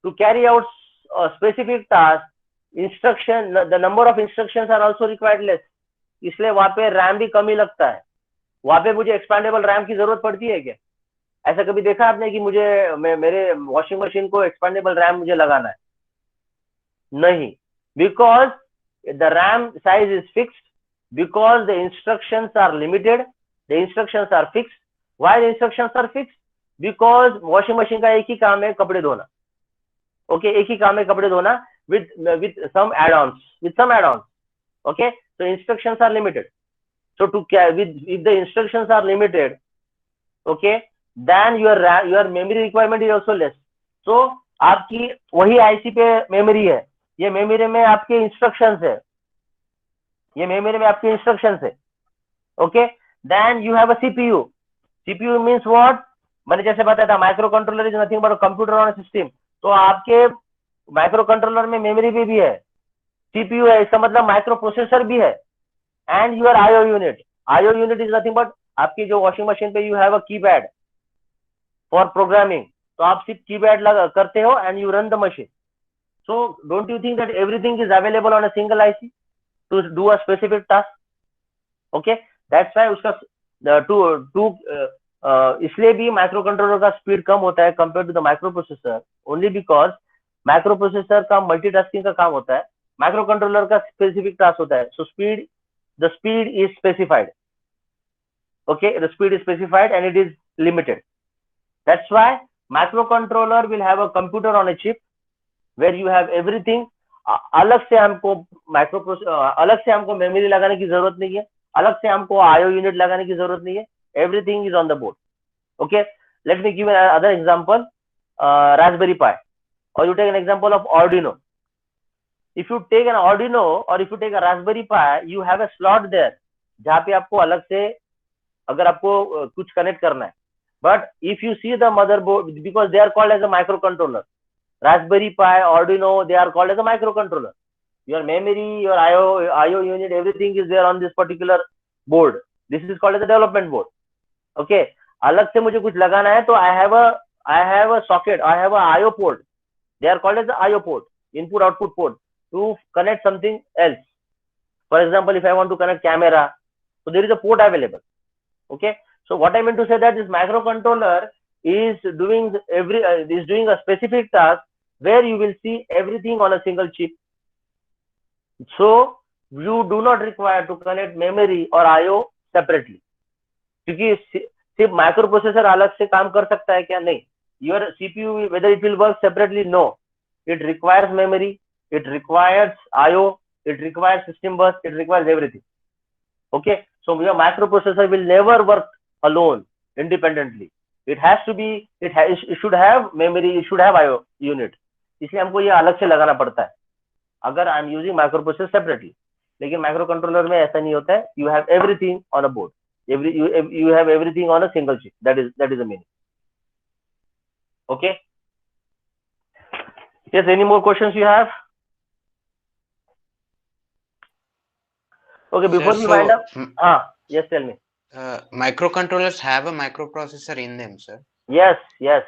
to carry out a specific task, the number of instructions are also required less. इसलिए वहां पे रैम भी कम ही लगता है. वहां पे मुझे एक्सपेंडेबल रैम की जरूरत पड़ती है क्या? ऐसा कभी देखा आपने कि मुझे मेरे वॉशिंग मशीन को एक्सपेंडेबल रैम मुझे लगाना है? नहीं, because the RAM size is fixed, because the instructions are limited, the instructions are fixed. Why the instructions are fixed? Because washing machine का एक ही काम है, कपड़े धोना. ओके, एक ही काम है, कपड़े धोना, with some add-ons. Okay, so instructions are limited. So if the instructions are limited, okay, then your memory requirement is also less. So आपकी वही आईसी पे मेमोरी है, ये मेमोरी में आपके इंस्ट्रक्शंस है, ये मेमोरी में आपके इंस्ट्रक्शंस है. Okay, then you have a CPU. CPU means what? मैंने जैसे बताया था, micro controller is nothing but a computer on a system. तो आपके माइक्रो कंट्रोलर में मेमोरी भी है, सीपीयू है, इसका मतलब माइक्रो प्रोसेसर भी है, and your IO unit. IO unit is nothing but आपकी जो वॉशिंग मशीन पे you have a keypad for programming, तो आप सिर्फ कीपैड करते हो and you run the machine. So don't you think that everything is available on a single IC to do a specific task? Okay, that's why उसका इसलिए भी microcontroller का speed कम होता है compare to the micro processor, only because microprocessor का multitasking का काम होता है, माइक्रो कंट्रोलर का स्पेसिफिक टास्क होता है. So the speed is specified. Okay, the speed is specified and it is limited. That's why microcontroller will have a computer on a chip where you have everything. अलग से हमको memory लगाने की जरूरत नहीं है, अलग से हमको आईओ यूनिट लगाने की जरूरत नहीं है. Everything is on the board. Okay, let me give another example, Raspberry Pi, or you take an example of Arduino. If you take an Arduino or if you take a Raspberry Pi, you have a slot there जहाँ पे आपको अलग से अगर आपको कुछ connect करना है. But if you see the motherboard, because they are called as a microcontroller, Raspberry Pi, Arduino, they are called as a microcontroller. Your memory, your IO unit, everything is there on this particular board. This is called as a development board. Okay, अलग से मुझे कुछ लगाना है तो I have a socket, I have a IO port. They are called as the IO port, input output port, to connect something else. For example, if I want to connect camera, so there is a port available. Okay, so what I mean to say that this microcontroller is doing a specific task where you will see everything on a single chip. So you do not require to connect memory or IO separately. क्योंकि सिर्फ micro processor अलग से काम कर सकता है क्या? नहीं. Your CPU whether it will work separately? No, it requires memory, it requires IO, it requires system bus, it requires everything. Okay, so your microprocessor will never work alone independently. It should have memory, it should have IO unit. इसलिए हमको ये अलग से लगाना पड़ता है अगर I am using microprocessor separately. लेकिन माइक्रो कंट्रोलर में ऐसा नहीं होता है. You have everything on a board. You have everything on a single chip. That is the meaning. Okay. Yes, any more questions you have? Okay, before we wind up, yes, tell me. Microcontrollers have a microprocessor in them, sir. Yes.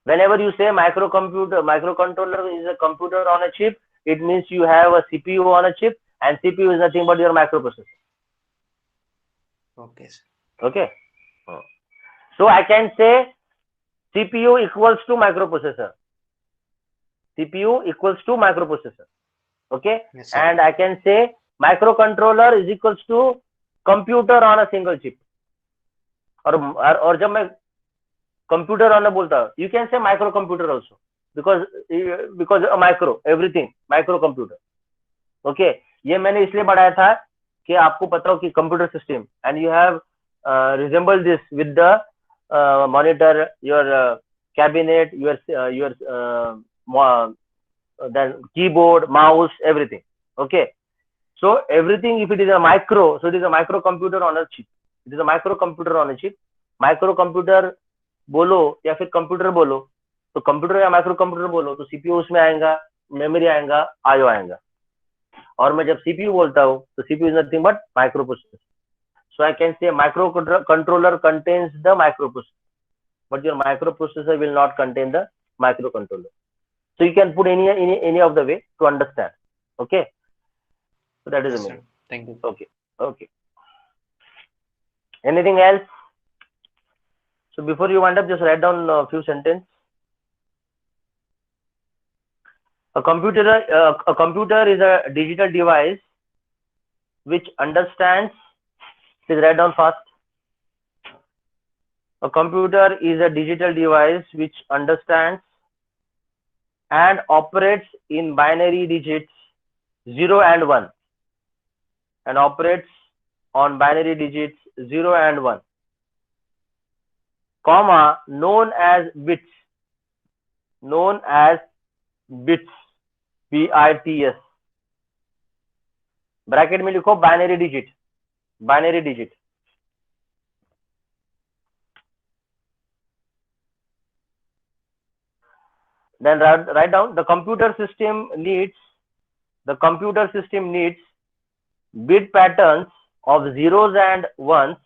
Whenever you say microcontroller is a computer on a chip, it means you have a CPU on a chip, and CPU is nothing but your microprocessor. Okay, sir. Okay. So I can say CPU equals to microprocessor. CPU equals to microprocessor. Okay. Yes, sir. And I can say microcontroller is equals to computer on a single chip. और जब मैं computer on a बोलता हूँ, you can say microcomputer also, because a micro, everything micro computer. Okay. ये मैंने इसलिए बढ़ाया था कि आपको पता हो कि computer system, and you have resemble this with the monitor, your cabinet, your then keyboard, mouse, everything. Okay. So everything, if it is a micro, so it is a microcomputer on a chip. It is a microcomputer on a chip. Microcomputer बोलो या फिर computer बोलो, तो computer या micro computer बोलो तो CPU उसमें आएगा, मेमोरी आएगा, आईओ आएगा. और मैं जब सीपीयू बोलता हूँ तो CPU is nothing but micro processor. So I can say microcontroller contains the microprocessor, but your microprocessor will not contain the microcontroller. So you can put any of the way to understand. Okay. So that is Yes, the sir. meaning. Thank you. Okay. Okay. Anything else? So before you wind up, just write down a few sentences. A computer is a digital device which understands. Please write down fast. A computer is a digital device which understands and operates in binary digits 0 and 1, and operates on binary digits 0 and 1, comma, known as bits, BITS. Bracket में लिखो binary digit. Then write down the computer system needs bit patterns of zeros and ones.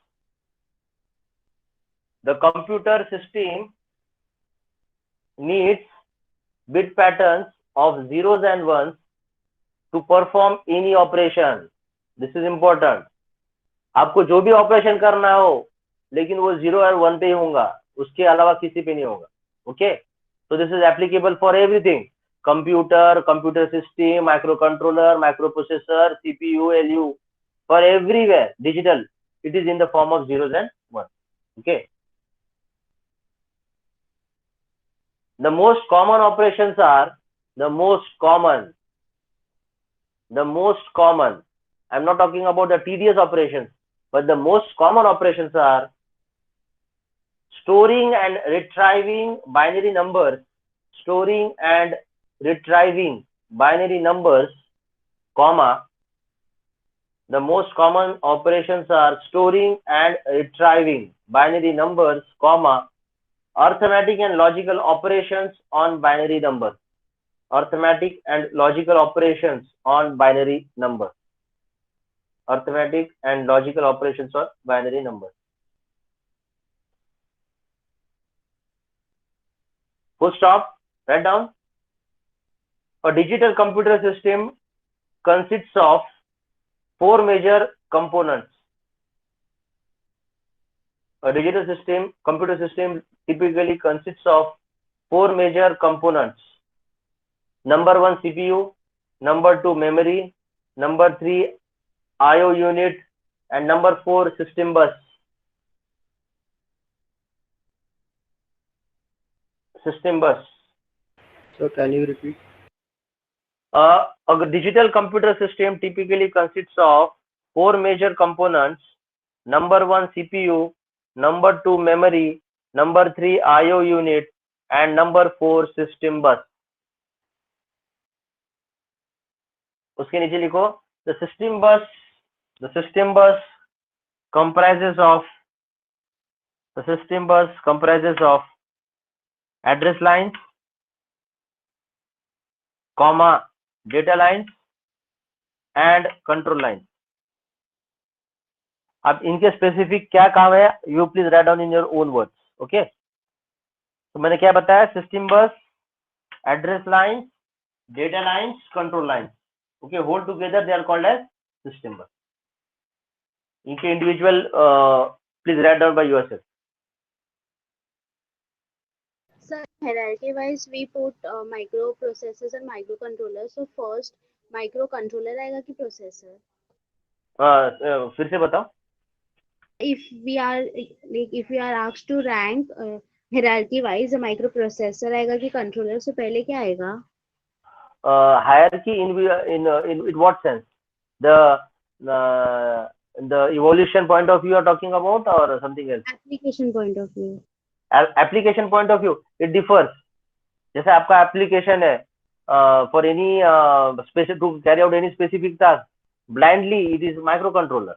The computer system needs bit patterns of zeros and ones to perform any operation. This is important. आपको जो भी operation करना हो, लेकिन वो 0 और 1 पे ही होगा, उसके अलावा किसी पे नहीं होगा. Okay. So this is applicable for everything: computer, computer system, microcontroller, microprocessor, CPU, LU, for everywhere digital. It is in the form of zeros and ones. Okay. The most common operations are the most common. I'm not talking about the tedious operations, but the most common operations are storing and retrieving binary numbers, comma. The most common operations are storing and retrieving binary numbers, comma, arithmetic and logical operations on binary numbers. Arithmetic and logical operations on binary numbers. Arithmetic and logical operations on binary numbers. Full stop. Write down. A digital computer system consists of 4 major components. A digital computer system typically consists of 4 major components. Number 1, CPU. Number 2, memory. Number 3, IO unit. And number 4, system bus. So can you repeat? A digital computer system typically consists of 4 major components. Number 1, CPU. Number 2, memory. Number 3, IO unit. And number 4, system bus. उसके नीचे लिखो, the system bus comprises of address lines, comma, data lines and control lines. अब इनके specific क्या काम है, you please write down in your own words. Okay. तो मैंने क्या बताया, system bus, address lines, data lines, control lines. Okay, hold together they are called as system bus. इनके individual please write down by yourself. So hierarchy wise we put microprocessors and microcontrollers. So first microcontroller आएगा कि processor? फिर से बताओ. If we are if we are asked to rank hierarchy wise, the microprocessor आएगा कि controller? So पहले क्या आएगा? Hierarchy in what sense? The evolution point of view you are talking about, or something else? Application point of view. Application point of view, it differs. जैसे आपका application है for any specific to carry out any specific task, blindly it is microcontroller,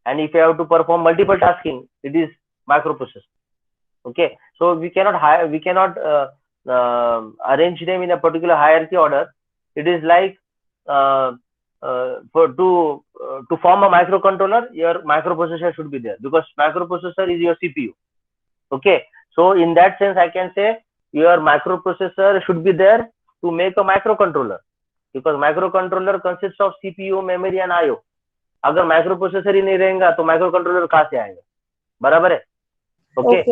and if you have to perform multiple tasking, it is microprocessor. Okay, so we cannot arrange them in a particular hierarchy order. It is like to form a microcontroller, your microprocessor should be there, because microprocessor is your CPU. Okay, so in that sense I can say your microprocessor should be there to make a microcontroller, because microcontroller consists of CPU, memory and IO. अगर microprocessor ही नहीं रहेगा तो microcontroller कहाँ से आएगा? बराबर है? Okay.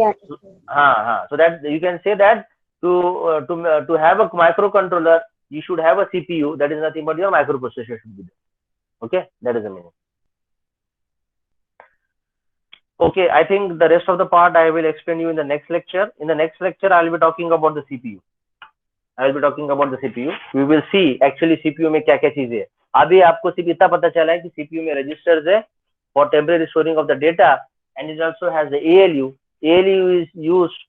हाँ, so that you can say that to have a microcontroller, you should have a CPU. That is nothing but your microprocessor should be there. Okay, that is the meaning. Okay, I think the rest of the part I will explain you in the next lecture. In the next lecture, I will be talking about the CPU. We will see actually CPU में क्या क्या चीजें है. अभी आपको सिर्फ इतना पता चला है कि CPU में registers है for temporary storing of the data, and it also has the ALU. ALU is used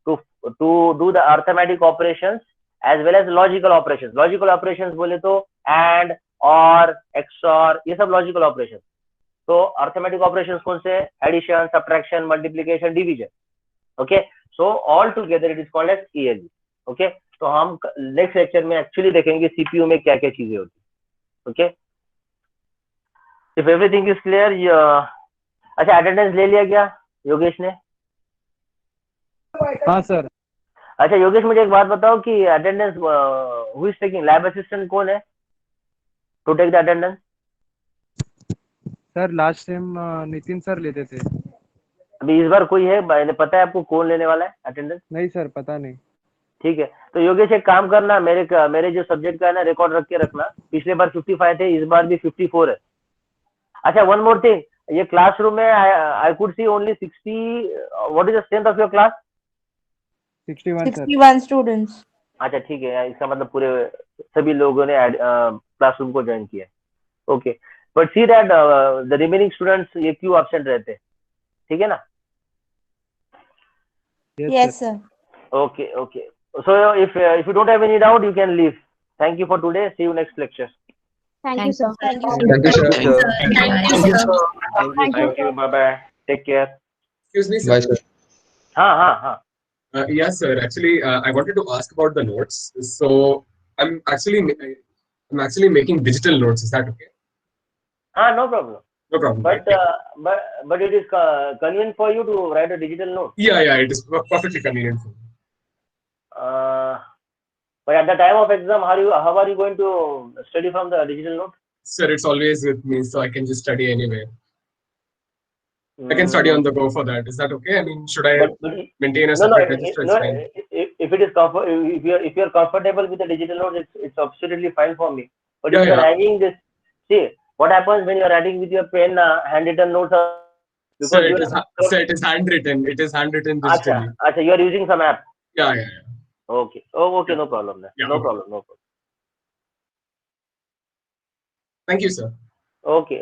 to do the arithmetic operations as well as logical operations. Logical operations बोले तो AND, OR, XOR, ये सब logical operations. तो arithmetic operations कौन से? Addition, subtraction, multiplication, division. Okay, so all together it is called as ALU. Okay, तो हम next lecture में actually देखेंगे CPU में क्या क्या चीजें होती है. Okay, if everything is clear, अच्छा attendance ले लिया क्या योगेश ने? हाँ सर. अच्छा योगेश, मुझे एक बात बताओ कि attendance who is taking, lab assistant कौन है to take the attendance? Sir last time Nitin sir लेते थे. अभी इस बार कोई है, पता है आपको कौन लेने वाला है अटेंडेंस? नहीं सर, पता नहीं. ठीक है, तो योगेश एक काम करना, मेरे जो सब्जेक्ट का है ना रिकॉर्ड रख के रखना. पिछले बार 55 थे, इस बार भी 54 है. अच्छा, वन मोर थिंग, ये क्लासरूम में I could see only 60. What is the strength of your class? 61 students. अच्छा ठीक है, इसका मतलब पूरे सभी लोगों ने क्लासरूम को ज्वाइन किया. Okay, but see that the remaining students ये क्यों एब्सेंट रहते, ठीक है ना? Yes sir. Okay okay, so if you don't have any doubt, you can leave. Thank you for today. See you next lecture. Thank you, sir. Thank you. Thank you, sir. Thank you. Bye bye. Take care. Excuse me, sir. Bye, sir. हाँ. Yes, sir. Actually, I wanted to ask about the notes. So, I'm actually making digital notes. Is that okay? No problem. No problem. But it is convenient for you to write a digital note. Yeah. It is perfectly convenient for me. But at the time of exam, how are you going to study from the digital note? Sir, it's always with me, so I can just study anywhere. I can study on the go for that. Is that okay? I mean, should I maintain a separate register? If it is if you're comfortable with the digital notes, it's absolutely fine for me. But if you're writing this, see what happens when you're writing with your pen, handwritten notes are. Sir, it is handwritten. It is handwritten digitally. Acha, you are using some app. Yeah. Okay. Okay, no problem. No problem. Thank you, sir. Okay.